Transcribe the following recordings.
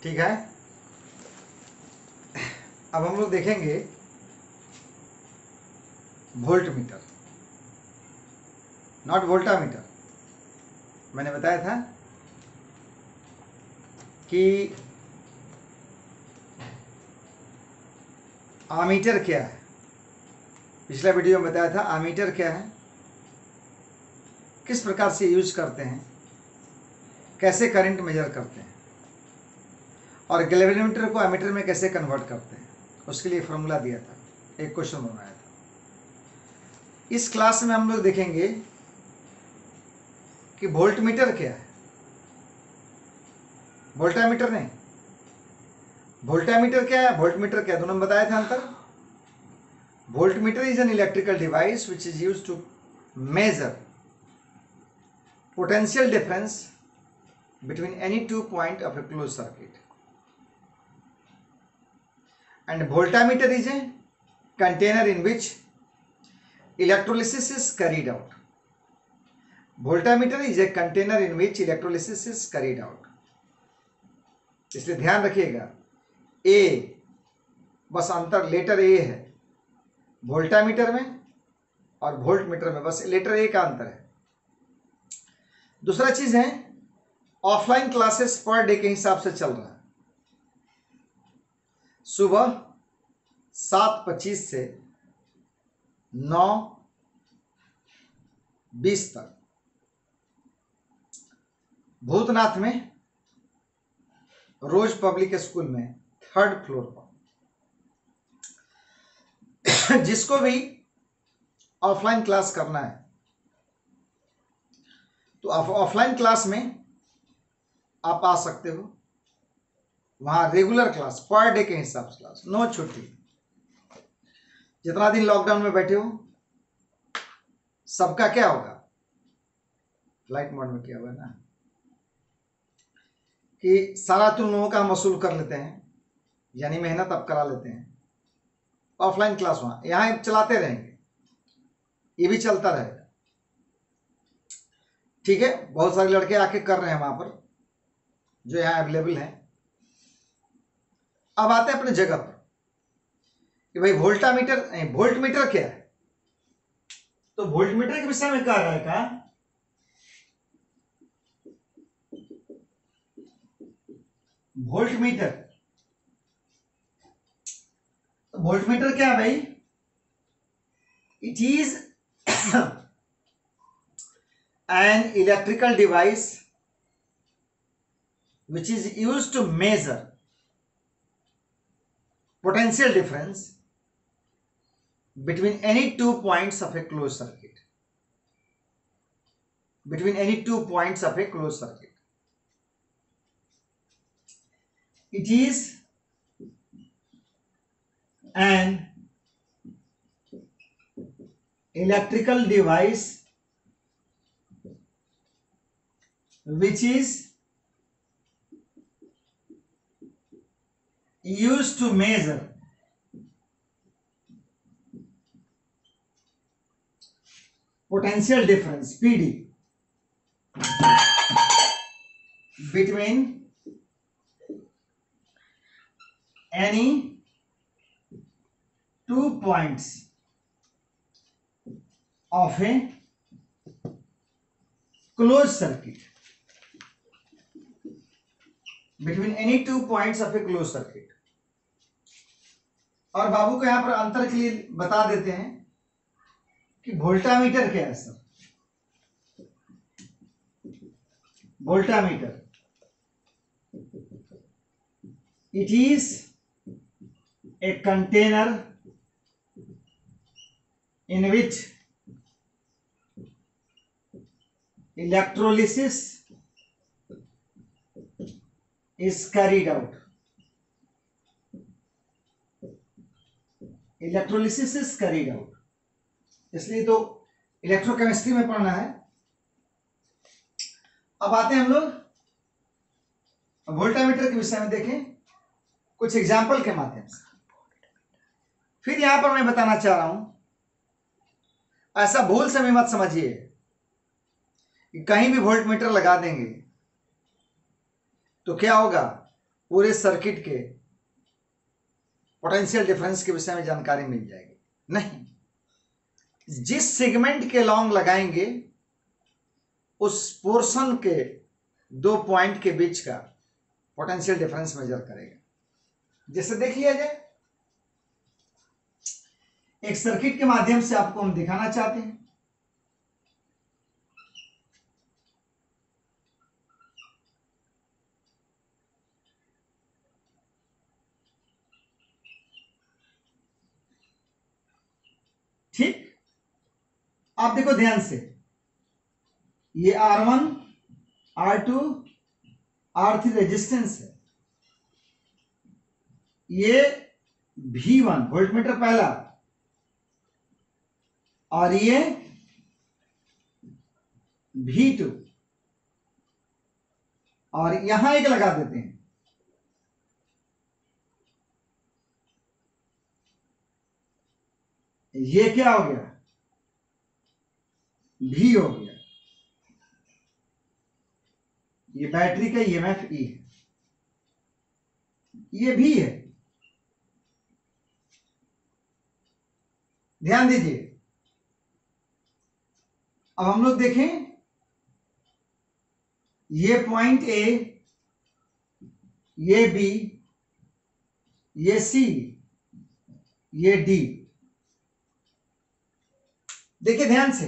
ठीक है। अब हम लोग देखेंगे वोल्ट मीटर, नॉट वोल्टामीटर। मैंने बताया था कि आमीटर क्या है, पिछला वीडियो में बताया था आमीटर क्या है, किस प्रकार से यूज करते हैं, कैसे करंट मेजर करते हैं और गैल्वेनोमीटर को एमीटर में कैसे कन्वर्ट करते हैं, उसके लिए फॉर्मूला दिया था, एक क्वेश्चन बनाया था। इस क्लास में हम लोग देखेंगे कि वोल्ट मीटर क्या है, वोल्टामीटर नहीं। वोल्टामीटर क्या है, वोल्ट मीटर क्या है, दोनों में बताया था अंतर। Voltmeter is an electrical device which is used to measure potential difference between any 2 points of a closed circuit, and voltmeter is a container in which electrolysis is carried out. Voltmeter is a container in which electrolysis is carried out. इसलिए ध्यान रखिएगा, ए बस अंतर letter ए है voltameter में और volt meter में, बस लेटर ए का अंतर है। दूसरा चीज है ऑफलाइन क्लासेस पर डे के हिसाब से चल रहा है। सुबह 7:25 से 9:20 तक भूतनाथ में रोज पब्लिक स्कूल में 3rd फ्लोर पर। जिसको भी ऑफलाइन क्लास करना है तो ऑफलाइन क्लास में आप आ सकते हो। वहां रेगुलर क्लास पर डे के हिसाब से क्लास, नो छुट्टी। जितना दिन लॉकडाउन में बैठे हो सबका क्या होगा, फ्लाइट मोड में किया हुआ है ना, कि सारा तुम लोगों का वसूल कर लेते हैं, यानी मेहनत आप करा लेते हैं। ऑफलाइन क्लास वहां यहां चलाते रहेंगे, ये भी चलता रहेगा। ठीक है, बहुत सारे लड़के आके कर रहे हैं वहां पर जो यहाँ अवेलेबल हैं। अब आते हैं अपने जगह पर कि भाई वोल्टामीटर वोल्ट मीटर क्या है। तो वोल्ट मीटर के विषय में कह रहा है का वोल्ट मीटर। तो वोल्ट मीटर क्या है भाई, it is an electrical device which is used to measure potential difference between any 2 points of a closed circuit, between any 2 points of a closed circuit. It is an electrical device which is used to measure potential difference PD between any 2 points of a closed circuit, between any 2 points of a closed circuit। और बाबू को यहां पर अंतर के लिए बता देते हैं कि वोल्टामीटर क्या है sir. Voltameter it is a container in which electrolysis is carried out, electrolysis is carried out। इसलिए तो इलेक्ट्रोकेमिस्ट्री में पढ़ना है। अब आते हैं हम लोग वोल्टामीटर के विषय में, देखें कुछ एग्जाम्पल के माध्यम से। फिर यहां पर मैं बताना चाह रहा हूं, ऐसा भूल से भी मत समझिए कि कहीं भी वोल्ट मीटर लगा देंगे तो क्या होगा, पूरे सर्किट के पोटेंशियल डिफरेंस के विषय में जानकारी मिल जाएगी, नहीं। जिस सेगमेंट के लॉन्ग लगाएंगे उस पोर्शन के 2 पॉइंट के बीच का पोटेंशियल डिफरेंस मेजर करेगा। जैसे देख लिया जाए, एक सर्किट के माध्यम से आपको हम दिखाना चाहते हैं। ठीक, आप देखो ध्यान से, ये R1, R2, R3 रेजिस्टेंस है, ये V1 वोल्टमीटर पहला, और ये V2, और यहां एक लगा देते हैं, ये क्या हो गया, V हो गया। ये बैटरी का EMF E है, ये V है। ध्यान दीजिए, अब हम लोग देखें, ये पॉइंट A, ये B, ये C, ये D। देखिए ध्यान से,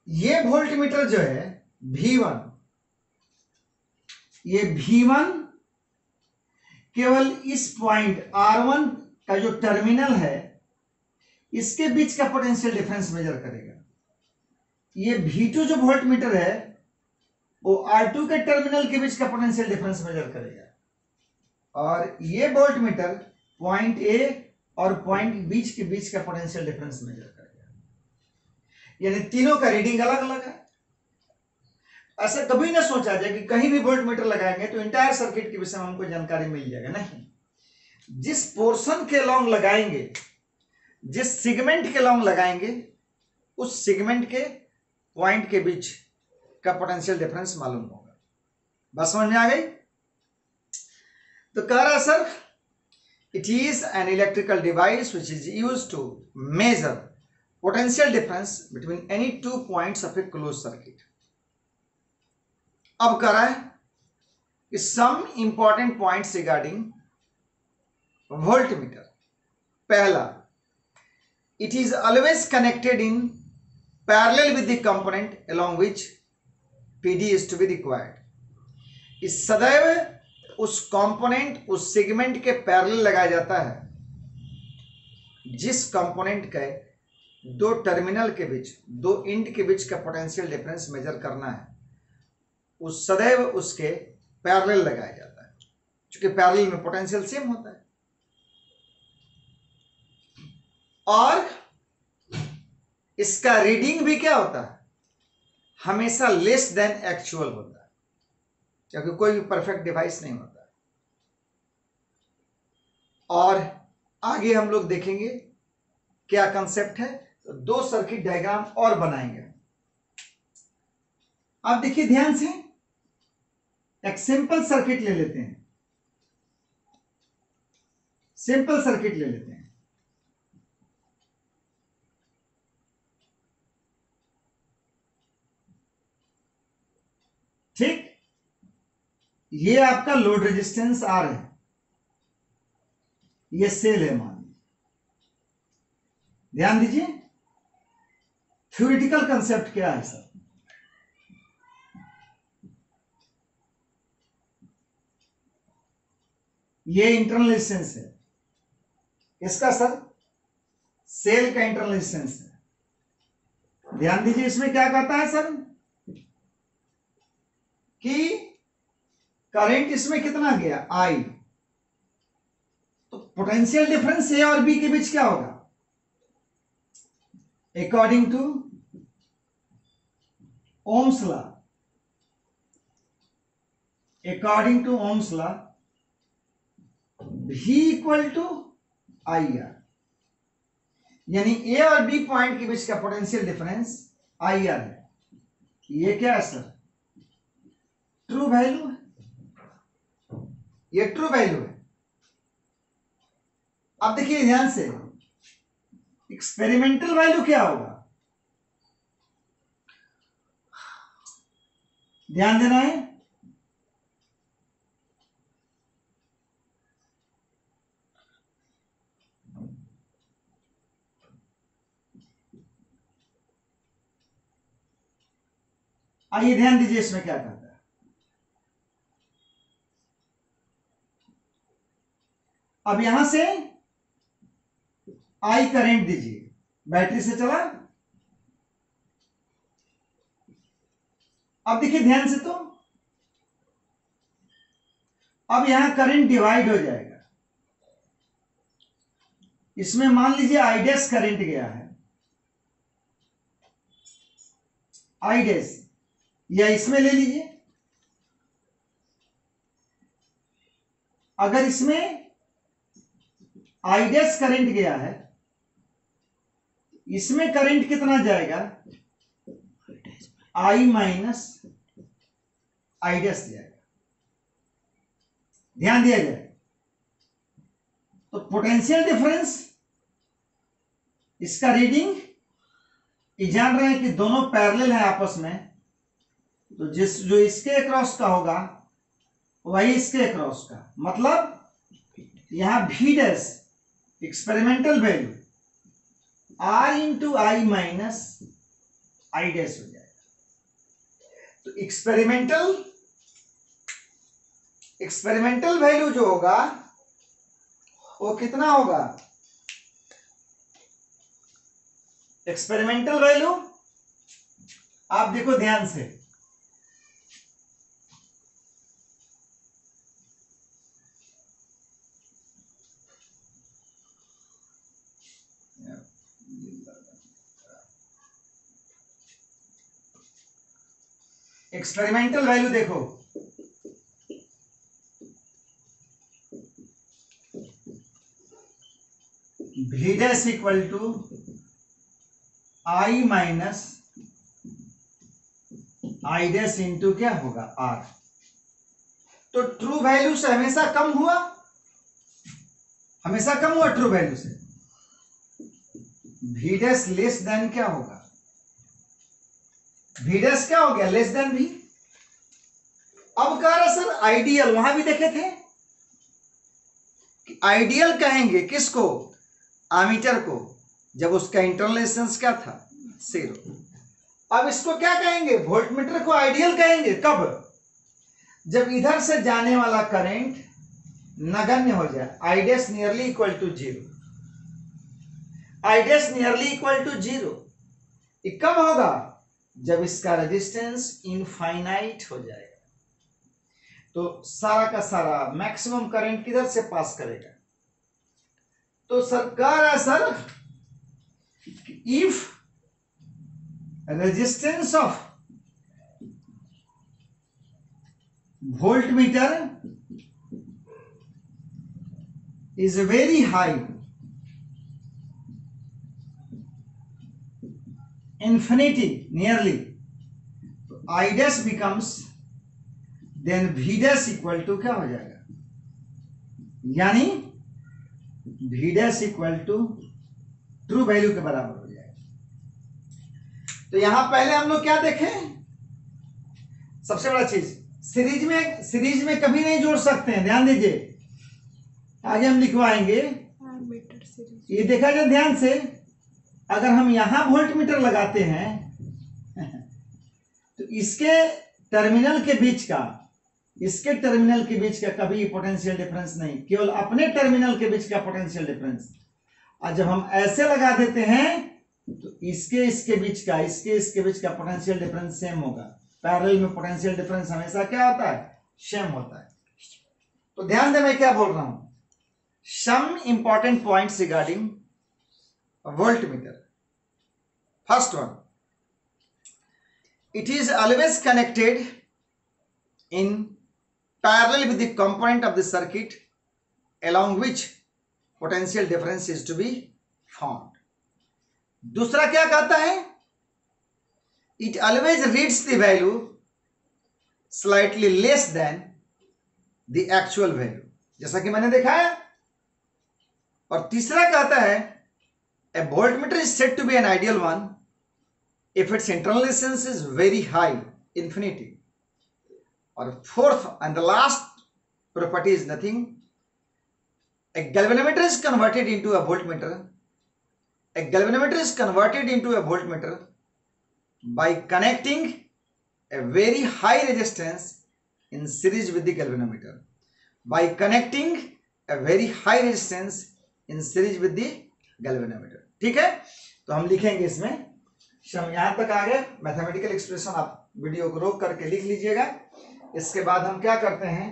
ये वोल्टमीटर जो है V1, ये V1 केवल इस पॉइंट R1 का जो टर्मिनल है इसके बीच का पोटेंशियल डिफरेंस मेजर करेगा। ये V2 जो वोल्टमीटर है वो R2 के टर्मिनल के बीच का पोटेंशियल डिफरेंस मेजर करेगा, और ये वोल्टमीटर पॉइंट A और पॉइंट बीच के बीच का पोटेंशियल डिफरेंस मेजर करेगा। यानी तीनों का रीडिंग अलग अलग है। ऐसा कभी ना सोचा जाए कि कहीं भी वोल्टमीटर लगाएंगे तो इंटायर सर्किट के विषय में हमको जानकारी मिल जाएगा, नहीं। जिस पोर्शन के लॉन्ग लगाएंगे, जिस सेगमेंट के लॉन्ग लगाएंगे, उस सेगमेंट के पॉइंट के बीच का पोटेंशियल डिफरेंस मालूम होगा। बस समझ में आ गई? तो कह रहा sir, it is an electrical device which is used to measure potential difference between any 2 points of a close circuit. अब कह रहा है कि some important points regarding voltmeter. पहला, it is always connected in parallel with the component along which PD is to be required। इस सदैव उस component, उस सेगमेंट के पैरेलल लगाया जाता है जिस कंपोनेंट के 2 टर्मिनल के बीच, 2 इंड के बीच का पोटेंशियल डिफरेंस मेजर करना है, उस सदैव उसके पैरेलल लगाया जाता है, क्योंकि पैरेलल में पोटेंशियल सेम होता है। और इसका रीडिंग भी क्या होता है, हमेशा लेस देन एक्चुअल होता है, क्योंकि कोई भी परफेक्ट डिवाइस नहीं होता है। और आगे हम लोग देखेंगे क्या कंसेप्ट है, तो 2 सर्किट डायग्राम और बनाएंगे। आप देखिए ध्यान से, एक सिंपल सर्किट ले लेते हैं, सिंपल सर्किट ले लेते हैं। ठीक, ये आपका लोड रेजिस्टेंस R है, ये सेल है मान लीजिए। ध्यान दीजिए, थ्योरेटिकल कंसेप्ट क्या है सर, ये इंटरनल रेजिस्टेंस है, इसका सर सेल का इंटरनल रेजिस्टेंस है। ध्यान दीजिए, इसमें क्या कहता है सर कि करंट इसमें कितना गया, I, तो पोटेंशियल डिफरेंस A और B के बीच क्या होगा, according to Ohm's law, according to Ohm's law V equal to IR, यानी A और B पॉइंट के बीच का पोटेंशियल डिफरेंस IR है। ये क्या है सर, ट्रू वैल्यू है। ये ट्रू वैल्यू है। अब देखिए ध्यान से, एक्सपेरिमेंटल वैल्यू क्या होगा, ध्यान देना है। आइए ध्यान दीजिए इसमें क्या कहता है। अब यहां से आई करंट दीजिए, बैटरी से चला। अब देखिए ध्यान से, तो अब यहां करंट डिवाइड हो जाएगा। इसमें मान लीजिए आई डैश करंट गया है, आई डैश, या इसमें ले लीजिए। अगर इसमें आई डैश करंट गया है, इसमें करंट कितना जाएगा, आई माइनस आई डैश जाएगा। ध्यान दिया जाए तो पोटेंशियल डिफरेंस, इसका रीडिंग, ये जान रहे हैं कि दोनों पैरेलल है आपस में, तो जो इसके अक्रॉस का होगा वही इसके अक्रॉस का, मतलब यहां भी dash experimental value R into I minus I dash हो जाएगा। तो एक्सपेरिमेंटल वैल्यू जो होगा वो कितना होगा, एक्सपेरिमेंटल वैल्यू आप देखो ध्यान से, एक्सपेरिमेंटल वैल्यू देखो, भी dash equal to I minus I dash into क्या होगा, आर। तो ट्रू वैल्यू से हमेशा कम हुआ, हमेशा कम हुआ ट्रू वैल्यू से। भी डैश लेस देन क्या होगा, भी डैश क्या हो गया, लेस देन भी। अब कह रहा सर आइडियल, वहां भी देखे थे कि आइडियल कहेंगे किसको, आमीटर को, जब उसका इंटरनल रेजिस्टेंस क्या था, 0। अब इसको क्या कहेंगे, वोल्टमीटर को आइडियल कहेंगे कब, जब इधर से जाने वाला करंट नगण्य हो जाए, I dash nearly equal to 0, I dash nearly equal to 0। ये कब होगा, जब इसका रेजिस्टेंस इनफाइनाइट हो जाएगा। तो सारा का सारा मैक्सिमम करंट किधर से पास करेगा। तो सर कह रहा है sir, if resistance of voltmeter is very high, infinity nearly, I dash becomes then V dash equal to क्या हो जाएगा, यानी V dash equal to true value के बराबर हो जाएगा। तो यहां पहले हम लोग क्या देखें, सबसे बड़ा चीज, सीरीज में कभी नहीं जोड़ सकते हैं, ध्यान दीजिए, आगे हम लिखवाएंगे। ये देखा जाए ध्यान से, अगर हम यहां वोल्टमीटर लगाते हैं तो इसके टर्मिनल के बीच का, इसके टर्मिनल के बीच का कभी पोटेंशियल डिफरेंस नहीं, केवल अपने टर्मिनल के बीच का पोटेंशियल डिफरेंस। और जब हम ऐसे लगा देते हैं तो इसके बीच का, इसके बीच का पोटेंशियल डिफरेंस सेम होगा। पैरेलल में पोटेंशियल डिफरेंस हमेशा क्या होता है, सेम होता है। तो ध्यान दे मैं क्या बोल रहा हूं, some important points regarding voltmeter. First one, it is always connected in parallel with the component of the circuit along which potential difference is to be found. दूसरा क्या कहता है, it always reads the value slightly less than the actual value, जैसा कि मैंने देखा है। और तीसरा कहता है a voltmeter is said to be an ideal one if its internal resistance is very high, infinity. और fourth and the last property is nothing. A galvanometer is converted into a voltmeter. A galvanometer is converted into a voltmeter by connecting a very high resistance in series with the galvanometer. By connecting a very high resistance in series with the galvanometer. ठीक है, तो हम लिखेंगे इसमें, यहां तक आ गए। Mathematical expression आप वीडियो को रोक करके लिख लीजिएगा। इसके बाद हम क्या करते हैं,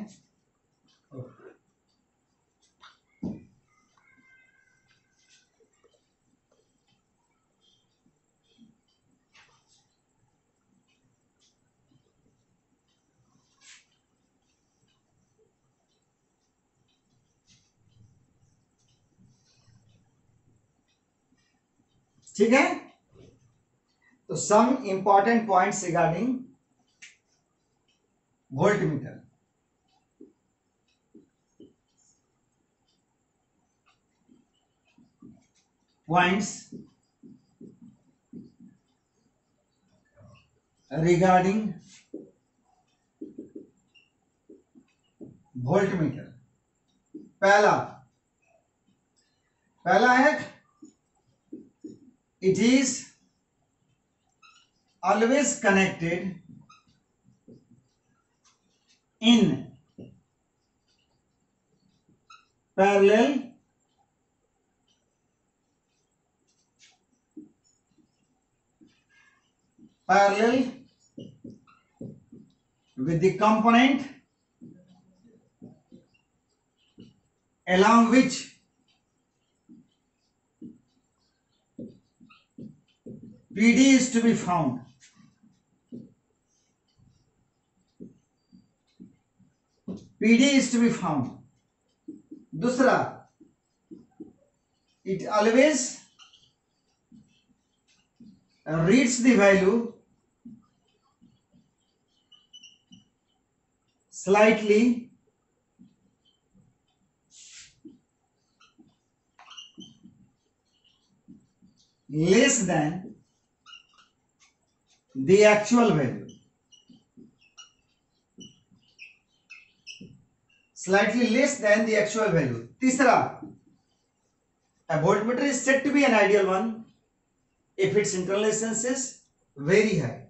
ठीक है। तो some important points regarding voltmeter. Points regarding voltmeter. पहला है it is always connected in parallel with the component along which PD is to be found. PD is to be found. दूसरा, it always reads the value slightly less than the actual value. Slightly less than the actual value. तीसरा, a voltmeter is said to be an ideal one if its internal resistance is very high.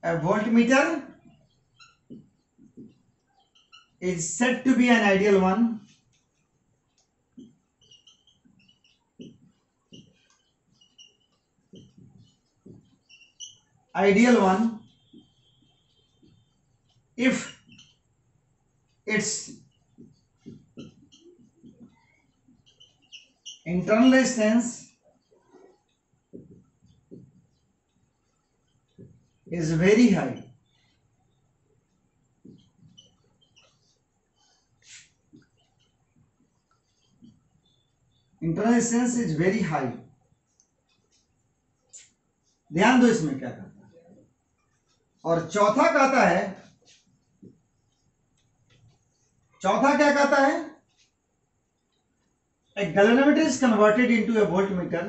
A voltmeter is said to be an ideal one if its internal resistance is very high. Internal resistance is very high. ध्यान दो इसमें क्या कहता है। और चौथा क्या कहता है, a galvanometer is converted into a voltmeter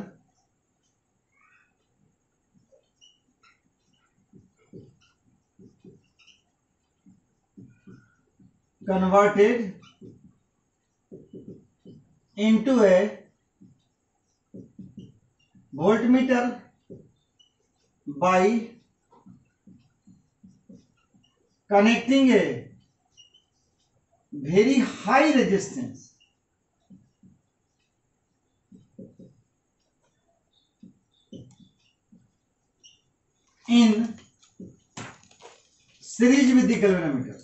by connecting a very high resistance in series with the galvanometer.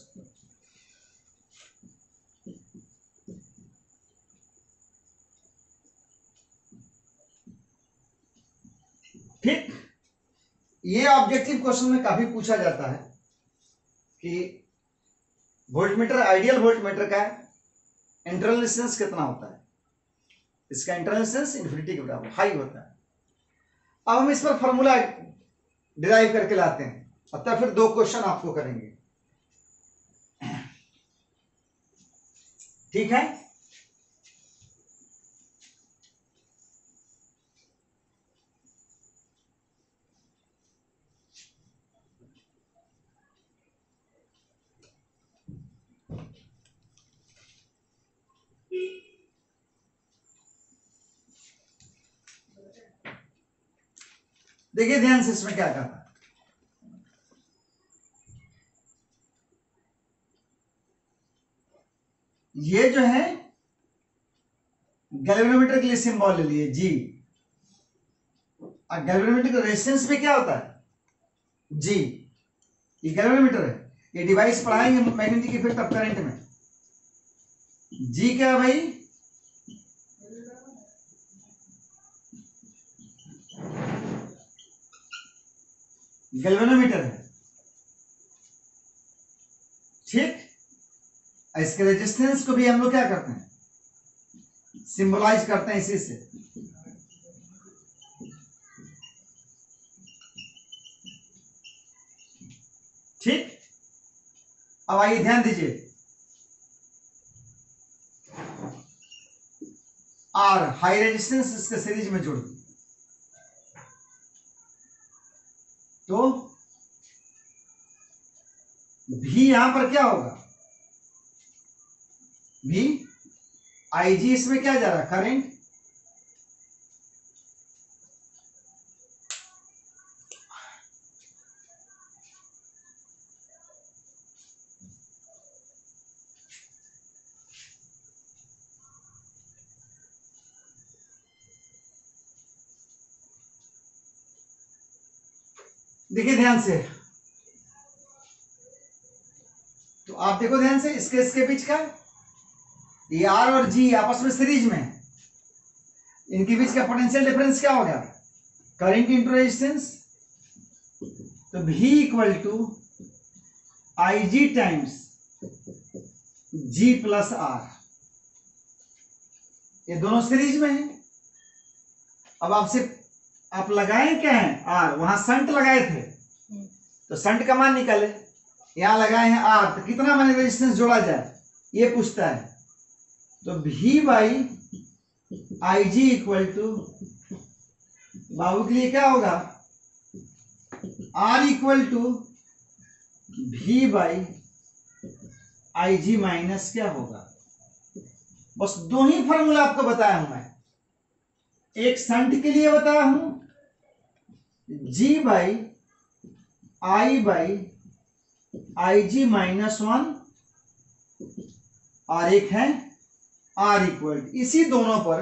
ठीक, ये ऑब्जेक्टिव क्वेश्चन में काफी पूछा जाता है कि वोल्टमीटर, आइडियल वोल्टमीटर का इंटरनल रेजिस्टेंस कितना होता है। इसका इंटरनल रेजिस्टेंस इन्फिनिटी के बराबर हाई होता है। अब हम इस पर फॉर्मूला डिराइव करके लाते हैं। अतः फिर 2 क्वेश्चन आपको करेंगे, ठीक है। देखिए ध्यान से इसमें क्या करना है। ये जो है गैल्वेनोमीटर के लिए सिंबल ले लिए जी, और गैल्वेनोमीटर का रेजिस्टेंस में क्या होता है जी, ये गैल्वेनोमीटर है। ये डिवाइस पढ़ाएंगे मैग्नेटिक इफेक्ट ऑफ करंट में। जी क्या है भाई, गैल्वेनोमीटर है, ठीक। इसके रेजिस्टेंस को भी हम लोग क्या करते हैं, सिंबलाइज करते हैं इसी से। ठीक, अब आइए ध्यान दीजिए, आर हाई रेजिस्टेंस इसके सीरीज में जोड़ दी तो भी यहां पर क्या होगा, भी आईजी इसमें क्या जा रहा है, करंट, देखिए ध्यान से, तो आप देखो ध्यान से, इसके बीच का ये आर और जी आपस में सीरीज में, इनके बीच का पोटेंशियल डिफरेंस क्या हो गया, करंट इंटू रेजिस्टेंस, तो V equal to I G times G plus R, ये दोनों सीरीज में है। अब आपसे आप लगाए क्या है, आर, वहां संट लगाए थे तो संट का मान निकाले, यहां लगाए हैं आर, तो कितना मान रेजिस्टेंस जोड़ा जाए ये पूछता है। तो V by I G equal to, बाबू के लिए क्या होगा, R equal to V by I G minus क्या होगा। बस 2 ही फॉर्मूला आपको बताया हूं मैं, एक संट के लिए बताया हूं G बाई आई जी -1, और एक है R इक्वल, इसी दोनों पर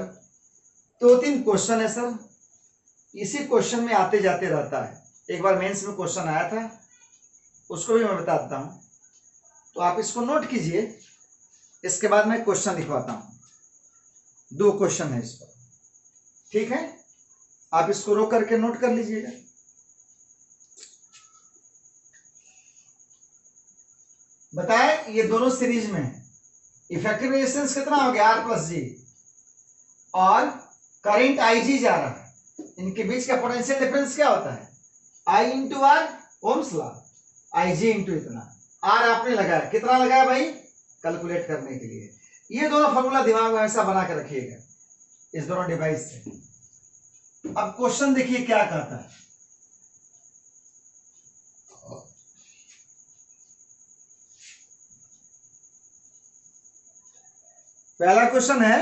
2-3 क्वेश्चन है सर, इसी क्वेश्चन में आते जाते रहता है। एक बार मेंस में क्वेश्चन आया था, उसको भी मैं बता देता हूं, तो आप इसको नोट कीजिए, इसके बाद मैं क्वेश्चन लिखवाता हूं। 2 क्वेश्चन है इस पर, ठीक है, आप इसको रोक करके नोट कर लीजिएगा। बताए ये दोनों सीरीज में, इफेक्टिव रेजिस्टेंस कितना हो गया, R प्लस जी, और करंट आई जी जा रहा है, इनके बीच का पोटेंशियल डिफरेंस क्या होता है, I into R, Ohm's law, I G into इतना, आर आपने लगाया, कितना लगाया भाई, कैलकुलेट करने के लिए। ये दोनों फॉर्मूला दिमाग में ऐसा बना कर रखिएगा इस दोनों डिवाइस से। अब क्वेश्चन देखिए क्या कहता है, पहला क्वेश्चन है,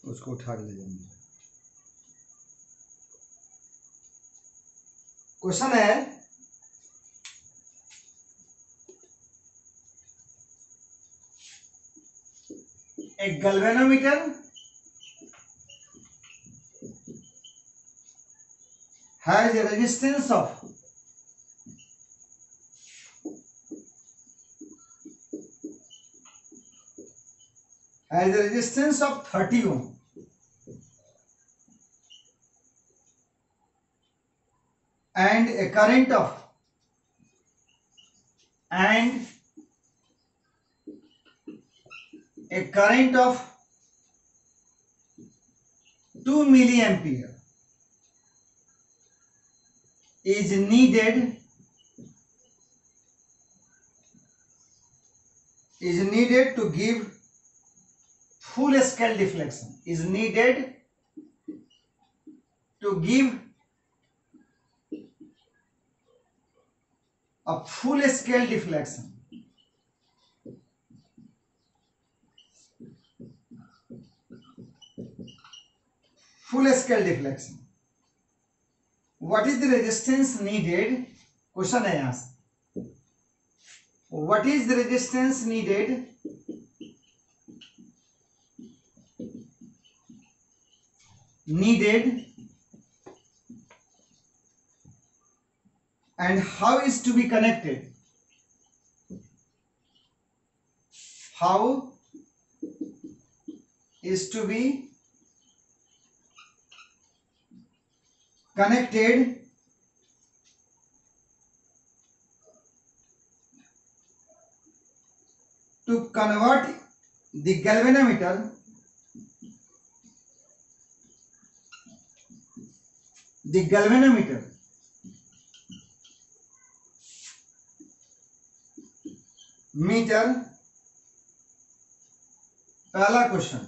उसको उठा के ले जाएंगे। क्वेश्चन है, एक galvanometer has a resistance of has a resistance of 30 ohm and a current of 2 milliampere is needed to give full scale deflection, is needed to give a full scale deflection. Full scale deflection. What is the resistance needed? Question है यहाँ से. What is the resistance needed and how is to be connected? How is to be connected to convert the galvanometer meter. पहला question,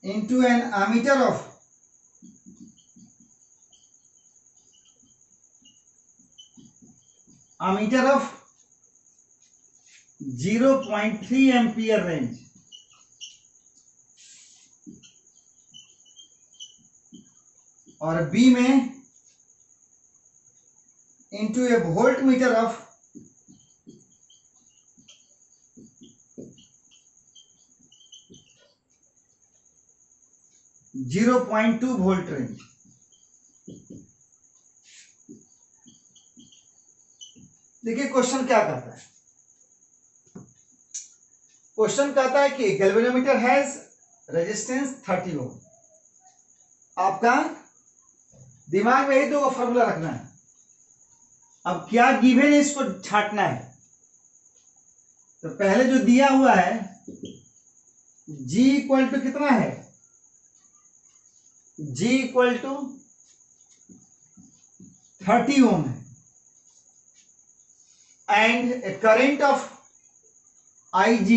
into an ammeter of 0.3 ampere range, और B में into a voltmeter of 0.2 volt range. देखिए question क्या कहता है. Question कहता है कि गैल्वेनोमीटर हैज रेजिस्टेंस 30 ओम. आपका दिमाग में ही दो फॉर्मूला रखना है. अब क्या गिवन है इसको छांटना है. तो पहले जो दिया हुआ है G इक्वल टू कितना है, G इक्वल टू 30 ओम है, and a current of IG,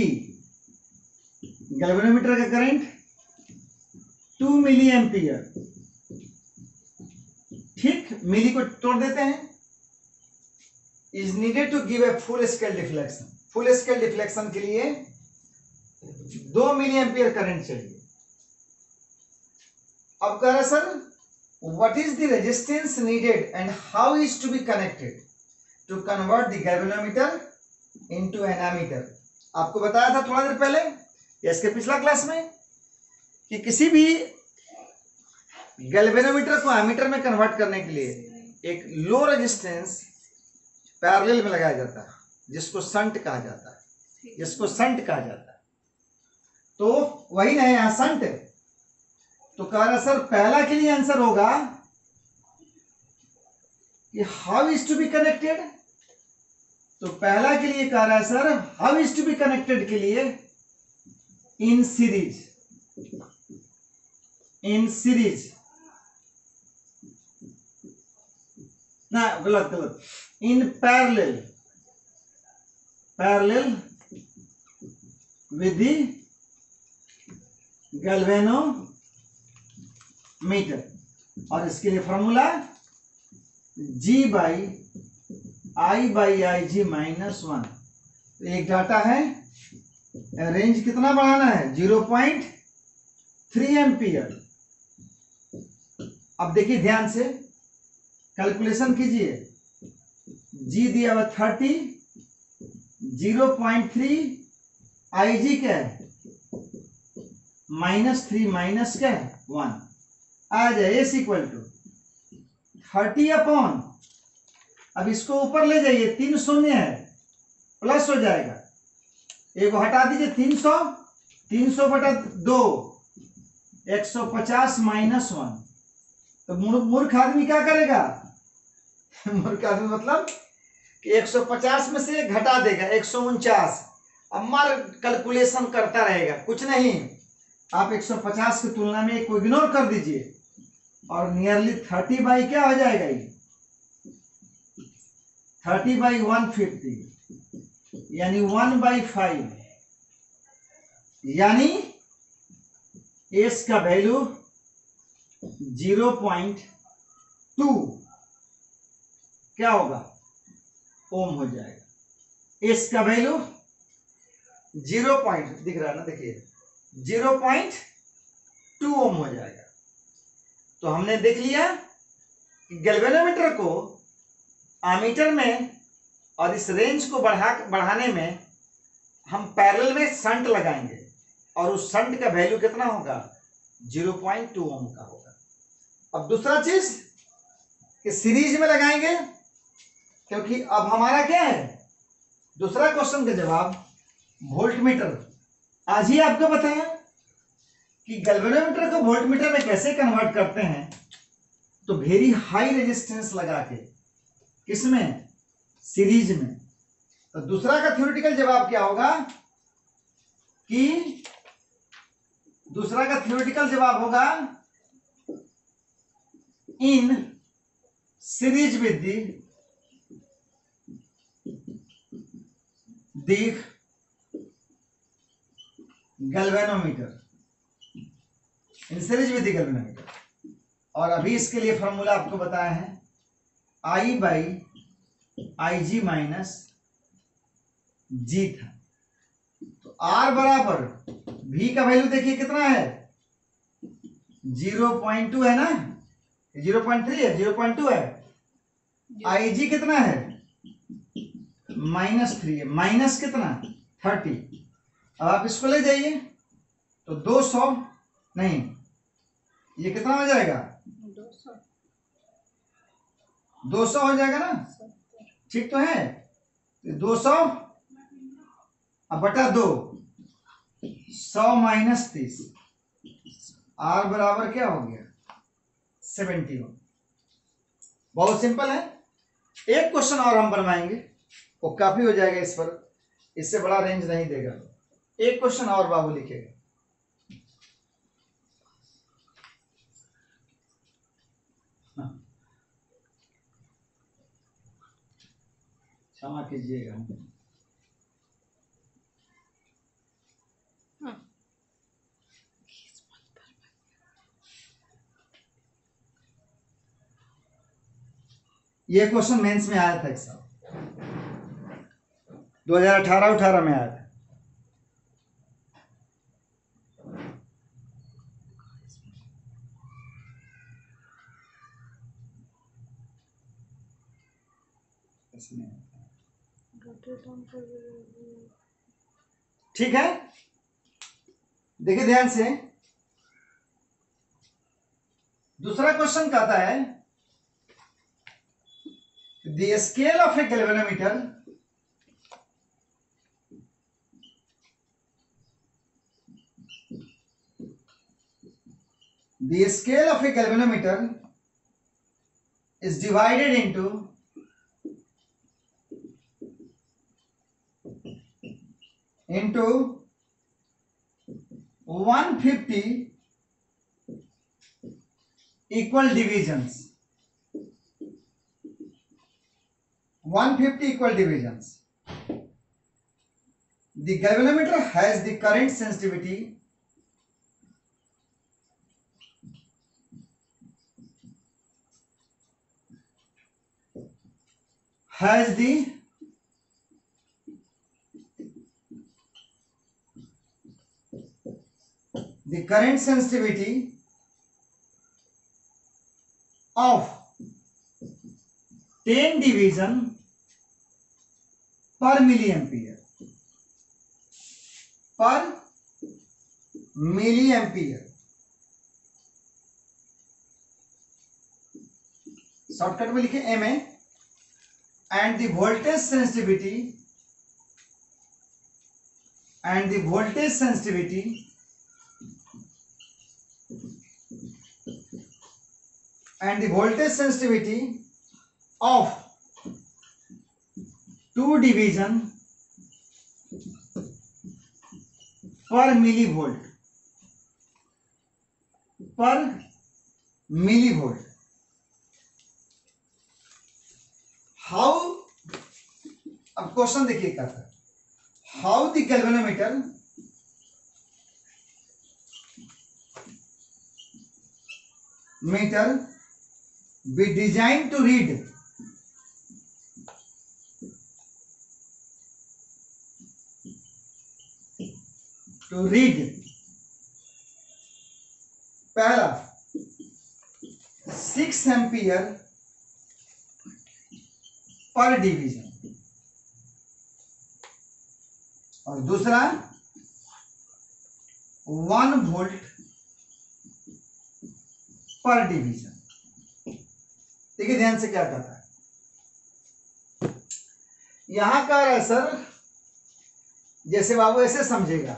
galvanometer का करंट 2 मिली एम्पियर. ठीक, मिली को तोड़ देते हैं. Is needed to give a full scale deflection. Full scale deflection के लिए 2 मिली एम्पियर करंट चाहिए. अब कह रहा sir what is the resistance needed and how is to be connected to convert the galvanometer into an ammeter. आपको बताया था थोड़ा देर पहले या इसके पिछला क्लास में कि किसी भी गैल्वेनोमीटर को एमीटर में कन्वर्ट करने के लिए एक लो रेजिस्टेंस पैरेलल में लगाया जाता है, जिसको शंट कहा जाता है. तो वही ना है यहां शंट. तो कह रहा सर पहला के लिए आंसर होगा कि how is to be connected. तो पहला के लिए कह रहा है sir how is to be connected के लिए इन सीरीज ना, गलत, in parallel with the galvanometer. और इसके लिए formula G by IG minus 1. तो एक डाटा है, रेंज कितना बढ़ाना है 0.3 एम्पियर. अब देखिए ध्यान से कैलकुलेशन कीजिए. G दिया हुआ 30, 0.3 IG क्या है -3 माइनस क्या है 1 आ जाए. S इक्वल टू 30 अपॉन, अब इसको ऊपर ले जाइए, 3 शून्य है, प्लस हो जाएगा. एक हटा दीजिए 300 बटा 2, 150 माइनस 1. तो मूर्ख आदमी क्या करेगा? मूर्ख आदमी मतलब कि 150 में से घटा देगा 149, अब मार कैलकुलेशन करता रहेगा। कुछ नहीं, आप 150 की तुलना में एक को इग्नोर कर दीजिए और नियरली 30 बाई क्या हो जाएगा? ये 30 बाई 150 यानी 1/5, यानी एस का वैल्यू 0.2 क्या होगा? ओम हो जाएगा। एस का वैल्यू 0 पॉइंट दिख रहा है ना, देखिए 0.2 ओम हो जाएगा। तो हमने देख लिया कि गैल्वेनोमीटर को आमीटर में और इस रेंज को बढ़ाने में हम पैरेलल में शंट लगाएंगे और उस शंट का वैल्यू कितना होगा? 0.2 ओम का होगा। अब दूसरा चीज कि सीरीज में लगाएंगे, क्योंकि अब हमारा क्या है? दूसरा क्वेश्चन का जवाब वोल्टमीटर। आज ही आपको बताया कि गैल्वेनोमीटर को वोल्टमीटर में कैसे कन्वर्ट करते हैं। तो वेरी हाई रेजिस्टेंस लगा के, किसमें? सीरीज में। तो दूसरा का थ्योरेटिकल जवाब क्या होगा? कि दूसरा का थ्योरेटिकल जवाब होगा in series with the galvanometer, in series with the galvanometer. और अभी इसके लिए फॉर्मूला आपको बताया है I/Ig माइनस जी था। तो R बराबर V का वैल्यू देखिए कितना है? 0.2 है ना, 0.3 है, 0.2 है। Ig कितना है? -3 है। माइनस कितना? 30। अब आप इसको ले जाइए तो 200 नहीं, ये कितना हो जाएगा? 200 हो जाएगा ना, ठीक तो है? 200 अब बटा 2, 100 माइनस 30, R बराबर क्या हो गया? 71। बहुत सिंपल है। एक क्वेश्चन और हम बनवाएंगे, वो काफी हो जाएगा इस पर, इससे बड़ा रेंज नहीं देगा। एक क्वेश्चन और बाबू लिखेगा। क्षमा कीजिएगा। ये क्वेश्चन मेंस में आया था एक साल 2018 में आया था। ठीक है, देखिए ध्यान से। दूसरा क्वेश्चन कहता है the scale of A galvanometer is divided into 150 equal divisions. 150 equal divisions. The galvanometer has the current sensitivity of 10 division per milliampere. Shortcut में लिखे MA, and the voltage sensitivity and the voltage sensitivity of two division per millivolt. How, अब question देखिए क्या था, how the galvanometer meter be designed to read पहला 6 ampere per division और दूसरा 1 volt पर डिवीजन। देखिए ध्यान से क्या करता है, यहां कह रहा है सर, जैसे बाबू ऐसे समझेगा,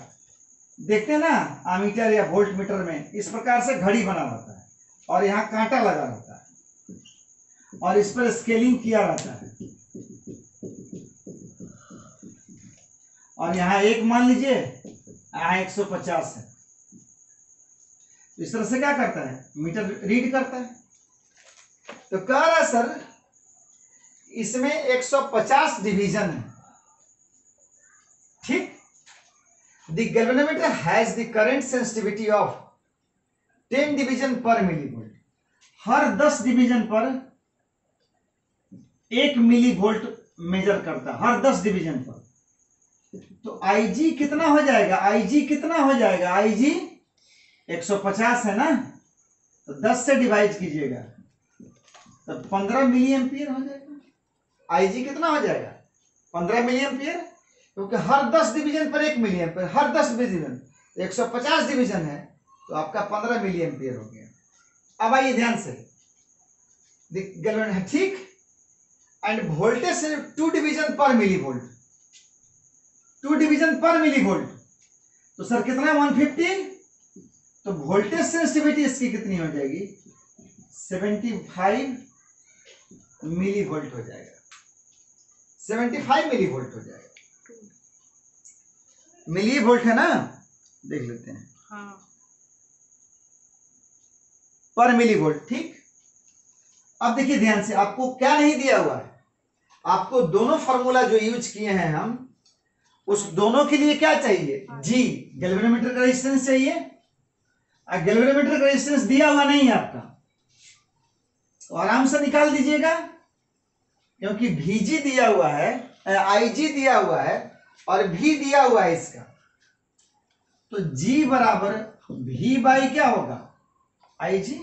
देखते हैं ना आमीटर या वोल्ट मीटर में इस प्रकार से घड़ी बना रहता है और यहाँ कांटा लगा रहता है और इस पर स्केलिंग किया रहता है और यहाँ एक मान लीजिए, यहाँ 150 है। इस तरह से क्या करता है, मीटर रीड करता है। तो कह रहा है सर इसमें 150 डिवीजन है, ठीक। The galvanometer has the current sensitivity of 10 division per millivolt. Her 10 division पर 1 मिलीवोल्ट मेजर करता है, हर 10 डिवीजन पर। तो IG कितना हो जाएगा, IG कितना हो जाएगा, IG 150 है ना, तो 10 से डिवाइड कीजिएगा तो 15 मिली एम्पियर हो जाएगा। IG कितना हो जाएगा, 15 मिली एम्पियर, क्योंकि हर 10 डिवीजन पर 1 मिली एम्पियर, हर 10 डिवीजन 150 डिवीजन है तो आपका 15 मिली एम्पियर हो गया। अब आइए ध्यान से, ठीक। एंड वोल्टेज 2 डिवीजन पर मिलीवोल्ट, 2 डिवीजन पर मिलीवोल्ट, तो सर कितना 150, तो वोल्टेज सेंसिटिविटी इसकी कितनी हो जाएगी, 75 मिलीवोल्ट हो जाएगा, 75 मिलीवोल्ट हो जाएगा। मिलीवोल्ट है ना, देख लेते हैं, हाँ। पर मिलीवोल्ट, ठीक। अब देखिए ध्यान से, आपको क्या नहीं दिया हुआ है, आपको दोनों फॉर्मूला जो यूज किए हैं हम, उस दोनों के लिए क्या चाहिए, जी, गैल्वेनोमीटर का रेजिस्टेंस चाहिए। गैल्वेनोमीटर का रेजिस्टेंस दिया हुआ नहीं है आपका, तो आराम से निकाल दीजिएगा, क्योंकि VG दिया हुआ है, IG दिया हुआ है और V दिया हुआ है इसका, तो G बराबर V बाई क्या होगा, IG।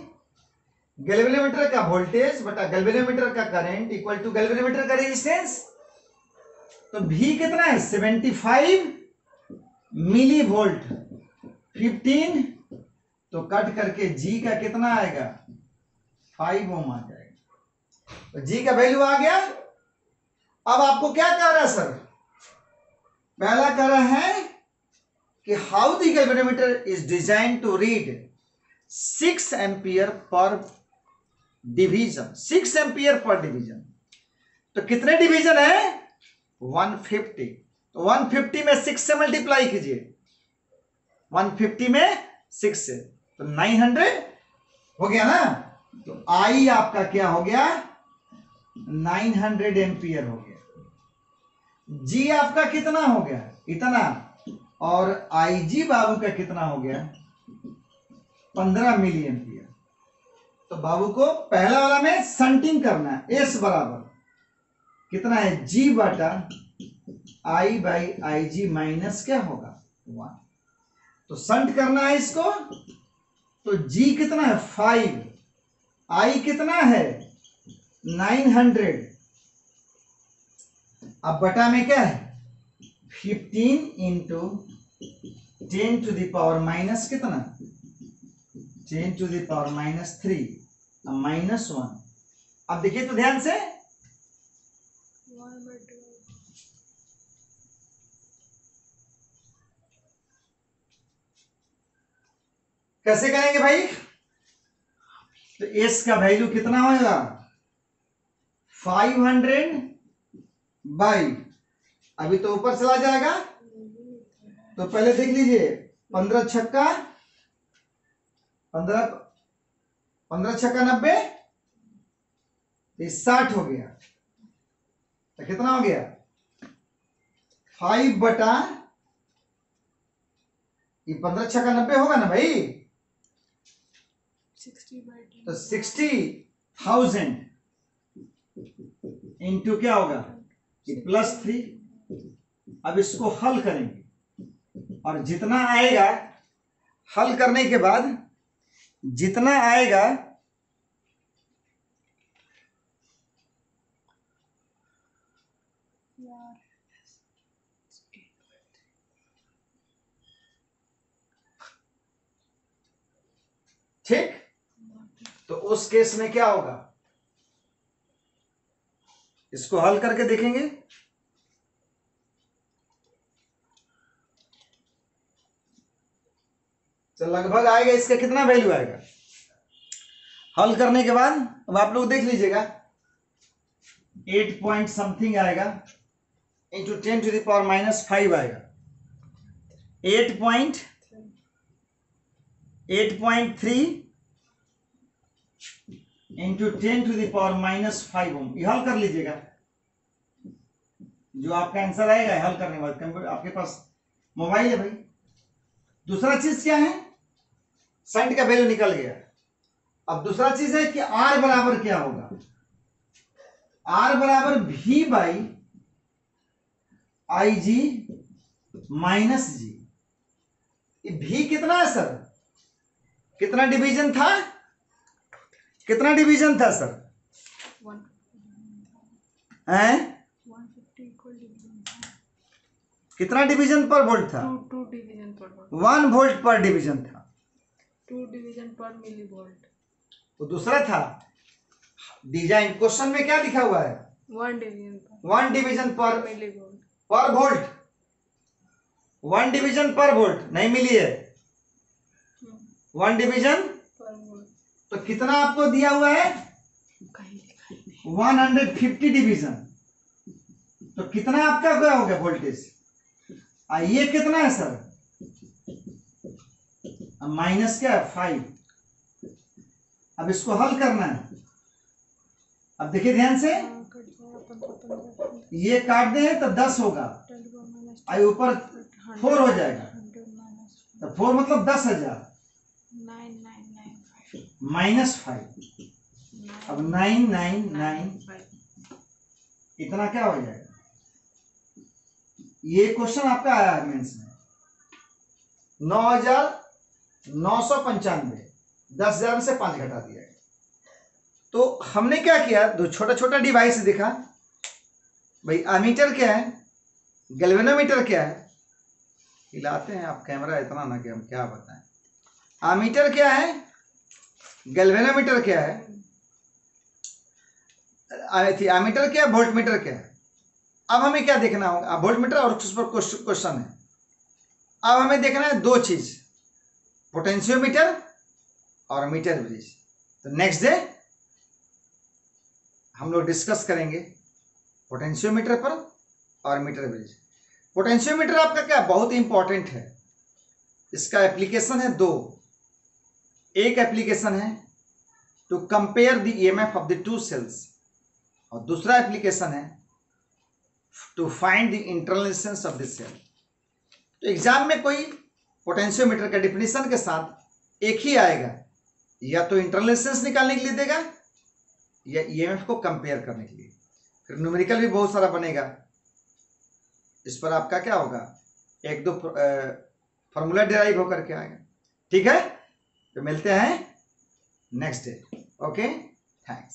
गैल्वेनोमीटर का वोल्टेज बटा गैल्वेनोमीटर का करंट इक्वल टू गैल्वेनोमीटर का रेजिस्टेंस, तो V कितना है 75 मिली वोल्ट, 15, तो कट करके G का कितना आएगा 5 ओम आ जाएगा, तो G का वैल्यू आ गया। अब आपको क्या कह रहा है सर, पहला कह रहा है कि how the galvanometer is design to read 6 ampere per division, 6 ampere per division, तो कितने डिवीजन है 150, तो 150 में 6 से मल्टीप्लाई कीजिए, 150 में 6 से, तो 900 हो गया ना, तो आई आपका क्या हो गया 900 एम्पियर हो गया। जी आपका कितना हो गया, इतना, और IG बाबू का कितना हो गया 15 मिली एम्पियर। तो बाबू को पहला वाला में संटिंग करना है, एस बराबर कितना है G बटा I बाई IG माइनस क्या होगा 1, तो संट करना है इसको, तो G कितना है 5, I कितना है 900, अब बटा में क्या है 15 into 10 to the power minus कितना 10 to the power minus 3 minus 1। अब देखिए तो ध्यान से, कैसे करेंगे भाई, तो एस का वैल्यू कितना होगा 500 बाई, अभी तो ऊपर चला जाएगा, तो पहले देख लीजिए 15 छक्का 90, 60 हो गया, तो कितना हो गया 5 बटा ये 15 छक्का 90 होगा ना भाई, 60/10 तो 60,000 इंटू क्या होगा ये +3। अब इसको हल करेंगे और जितना आएगा हल करने के बाद जितना आएगा यार ठीक, तो उस केस में क्या होगा, इसको हल करके देखेंगे। तो लगभग आएगा, इसका कितना वैल्यू आएगा हल करने के बाद, अब आप लोग देख लीजिएगा 8 पॉइंट समथिंग आएगा इंटू 10⁻⁻5 आएगा 8.3 इंटू 10⁻⁵ ओम। ये हल कर लीजिएगा, जो आपका आंसर आएगा हल करने के बाद कंप्यूटर आपके पास मोबाइल है भाई। दूसरा चीज क्या है, साइंट का वैल्यू निकल गया। अब दूसरा चीज है कि आर बराबर क्या होगा, आर बराबर V by IG minus G. V कितना है सर, कितना डिवीजन था, कितना डिवीजन था सर, 150 इक्वल डिवीजन था, कितना डिवीजन पर वोल्ट था, 2 डिवीजन पर वोल्ट, 1 वोल्ट पर डिवीजन था, 2 डिवीजन पर मिली वोल्ट। तो दूसरा था डिजाइन क्वेश्चन में क्या लिखा हुआ है 1 डिवीजन पर 1 डिवीजन पर मिली वोल्ट, वोल्ट, 1 डिवीजन पर वोल्ट नहीं मिली है, 1 डिवीजन पर वोल्ट। तो कितना आपको दिया हुआ है कहीं लिखा ही नहीं। 150 डिवीजन, तो कितना आपका क्या हो गया वोल्टेज, ये कितना है सर माइनस क्या है 5। अब इसको हल करना है, अब देखिए ध्यान से, ये काट दें तो 10 होगा, आई ऊपर 4 हो जाएगा, तो 4 मतलब 10,000 -5, अब 9995 इतना क्या हो जाएगा। ये क्वेश्चन आपका आया है मेंस में 9,995, 10,000 से 5 घटा दिया है। तो हमने क्या किया, दो छोटा छोटा डिवाइस दिखा भाई, अमीटर क्या है, गैल्वेनोमीटर क्या है, हिलाते हैं आप कैमरा इतना ना कि हम क्या बताएं, अमीटर क्या है, गैल्वेनोमीटर क्या है, अमीटर क्या है, वोल्टमीटर क्या है। अब हमें क्या देखना होगा, वोल्टमीटर और उस पर क्वेश्चन है। अब हमें देखना है दो चीज, पोटेंशियोमीटर और मीटर ब्रिज। तो नेक्स्ट डे हम लोग डिस्कस करेंगे पोटेंशियोमीटर पर और मीटर ब्रिज। पोटेंशियोमीटर आपका क्या बहुत इंपॉर्टेंट है, इसका एप्लीकेशन है दो, एक एप्लीकेशन है to compare the EMF of the two cells और दूसरा एप्लीकेशन है to find the internal resistance of the cell. तो एग्जाम में कोई पोटेंशियोमीटर का डिफिनीशन के साथ एक ही आएगा, या तो इंटरनल रेजिस्टेंस निकालने के लिए देगा या ईएमएफ को कंपेयर करने के लिए, फिर न्यूमेरिकल भी बहुत सारा बनेगा। इस पर आपका क्या होगा, एक दो फॉर्मूला डिराइव होकर के आएगा। ठीक है, तो मिलते हैं नेक्स्ट डे। Okay, thanks.